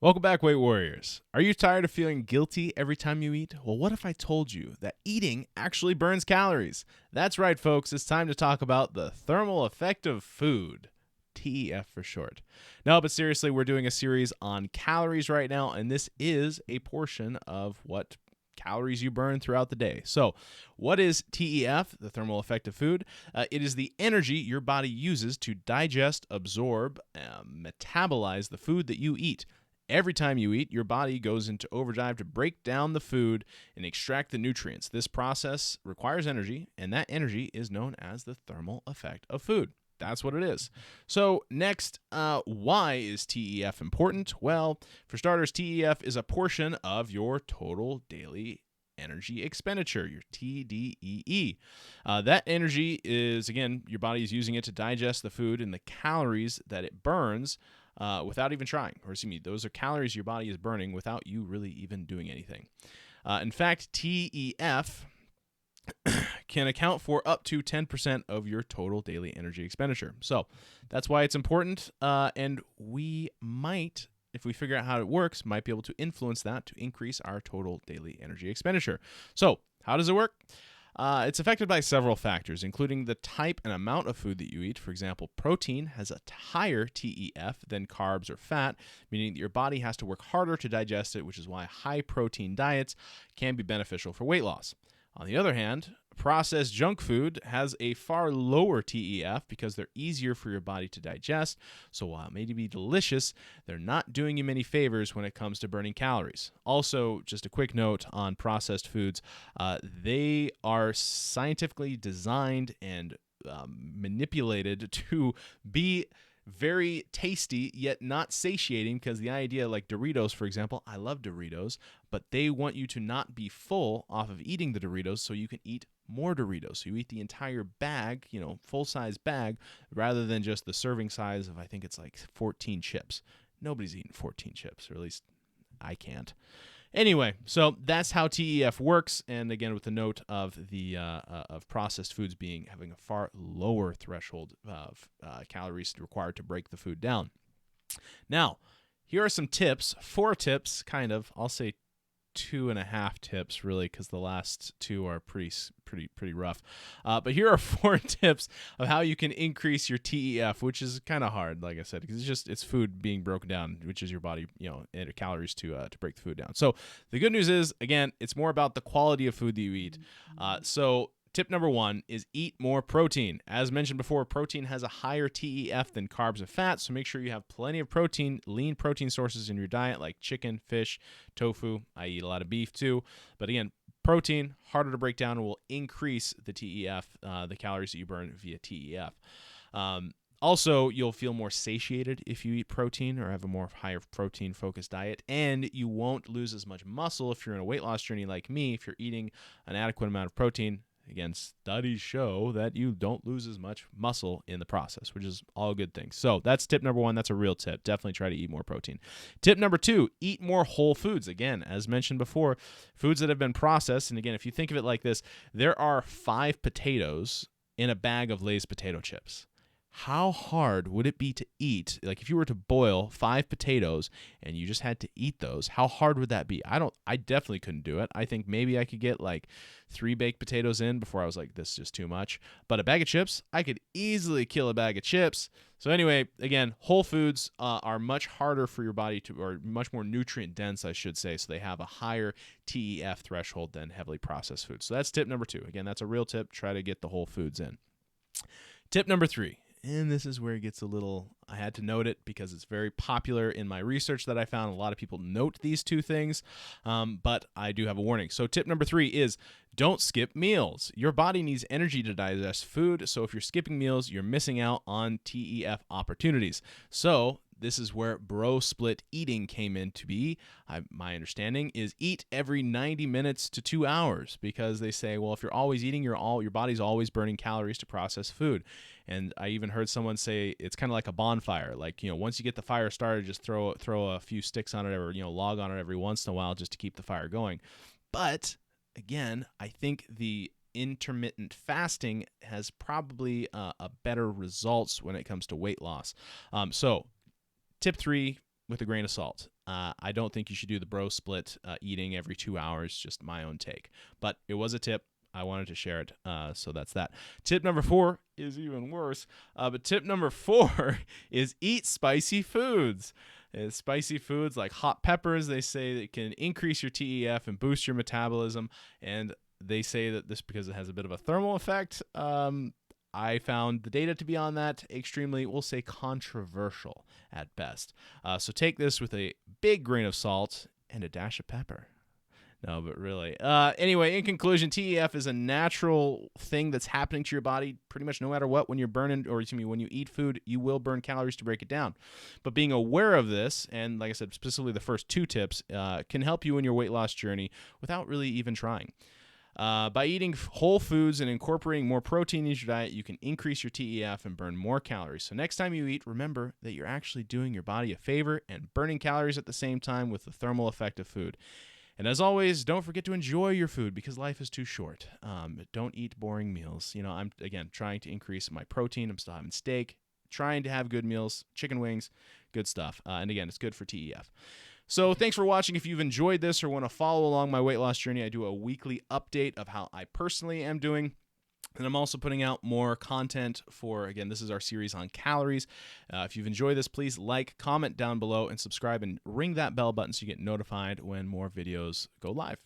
Welcome back, Weight Warriors. Are you tired of feeling guilty every time you eat? Well, what if I told you that eating actually burns calories? That's right, folks. It's time to talk about the thermal effect of food. TEF for short. No, but seriously, we're doing a series on calories right now, and this is a portion of what calories you burn throughout the day. So, what is TEF, the thermal effect of food? It is the energy your body uses to digest, absorb, metabolize the food that you eat. Every time you eat, your body goes into overdrive to break down the food and extract the nutrients. This process requires energy, and that energy is known as the thermal effect of food. That's what it is. So next, why is TEF important? Well, for starters, TEF is a portion of your total daily energy expenditure, your TDEE. That energy is, again, your body is using it to digest the food and the calories that it burns without even trying. Or excuse me, those are calories your body is burning without you really even doing anything. In fact, TEF can account for up to 10% of your total daily energy expenditure. So that's why it's important, and we might, if we figure out how it works, might be able to influence that to increase our total daily energy expenditure. So how does it work? It's affected by several factors, including the type and amount of food that you eat. For example, protein has a higher TEF than carbs or fat, meaning that your body has to work harder to digest it, which is why high protein diets can be beneficial for weight loss. On the other hand, processed junk food has a far lower TEF because they're easier for your body to digest. So while it may be delicious, they're not doing you many favors when it comes to burning calories. Also, just a quick note on processed foods, they are scientifically designed and manipulated to be very tasty yet not satiating, because the idea, like Doritos, for example, I love Doritos, but they want you to not be full off of eating the Doritos so you can eat more Doritos. So you eat the entire bag, full-size bag, rather than just the serving size of, I think it's like 14 chips. Nobody's eating 14 chips, or at least I can't. Anyway, so that's how TEF works, and again, with the note of the of processed foods having a far lower threshold of calories required to break the food down. Now, here are some tips, 4 tips, kind of. I'll say 2.5 tips, really, because the last 2 are pretty rough. But here are 4 tips of how you can increase your TEF, which is kind of hard, like I said, because it's food being broken down, which is your body, and calories to break the food down. So the good news is, again, it's more about the quality of food that you eat. So tip number 1 is eat more protein. As mentioned before, protein has a higher TEF than carbs and fat, so make sure you have plenty of protein, lean protein sources in your diet, like chicken, fish, tofu. I eat a lot of beef too. But again, protein, harder to break down, and will increase the TEF, the calories that you burn via TEF. Also, you'll feel more satiated if you eat protein or have a more higher protein-focused diet, and you won't lose as much muscle if you're in a weight loss journey like me. If you're eating an adequate amount of protein, again, studies show that you don't lose as much muscle in the process, which is all good things. So that's tip number 1. That's a real tip. Definitely try to eat more protein. Tip number 2, eat more whole foods. Again, as mentioned before, foods that have been processed. And again, if you think of it like this, there are 5 potatoes in a bag of Lay's potato chips. How hard would it be to eat? Like if you were to boil 5 potatoes and you just had to eat those, how hard would that be? I definitely couldn't do it. I think maybe I could get like 3 baked potatoes in before I was like, this is just too much. But a bag of chips, I could easily kill a bag of chips. So anyway, again, whole foods are much harder for your body or much more nutrient dense, I should say. So they have a higher TEF threshold than heavily processed foods. So that's tip number 2. Again, that's a real tip. Try to get the whole foods in. Tip number 3. And this is where it gets I had to note it because it's very popular in my research that I found. A lot of people note these 2 things, but I do have a warning. So tip number 3 is don't skip meals. Your body needs energy to digest food, so if you're skipping meals, you're missing out on TEF opportunities. So this is where bro split eating came in to be. My understanding is eat every 90 minutes to 2 hours, because they say, well, if you're always eating, your body's always burning calories to process food. And I even heard someone say it's kind of like a bonfire. Like, once you get the fire started, just throw a few sticks on it, or log on it every once in a while just to keep the fire going. But again, I think the intermittent fasting has probably a better results when it comes to weight loss. So tip 3, with a grain of salt. I don't think you should do the bro split eating every 2 hours, just my own take. But it was a tip. I wanted to share it, so that's that. Tip number 4 is even worse. But tip number 4 is eat spicy foods. Spicy foods like hot peppers, they say that it can increase your TEF and boost your metabolism. And they say that this because it has a bit of a thermal effect. I found the data to be on that extremely, we'll say, controversial at best. So take this with a big grain of salt and a dash of pepper. No, but really. Anyway, in conclusion, TEF is a natural thing that's happening to your body pretty much no matter what. When you're burning, or excuse me, when you eat food, you will burn calories to break it down. But being aware of this, and like I said, specifically the first 2 tips, can help you in your weight loss journey without really even trying. By eating whole foods and incorporating more protein into your diet, you can increase your TEF and burn more calories. So next time you eat, remember that you're actually doing your body a favor and burning calories at the same time with the thermal effect of food. And as always, don't forget to enjoy your food because life is too short. Don't eat boring meals. You know, I'm, again, trying to increase my protein. I'm still having steak, trying to have good meals, chicken wings, good stuff. And again, it's good for TEF. So thanks for watching. If you've enjoyed this or want to follow along my weight loss journey, I do a weekly update of how I personally am doing. And I'm also putting out more content for, again, this is our series on calories. If you've enjoyed this, please like, comment down below, and subscribe, and ring that bell button so you get notified when more videos go live.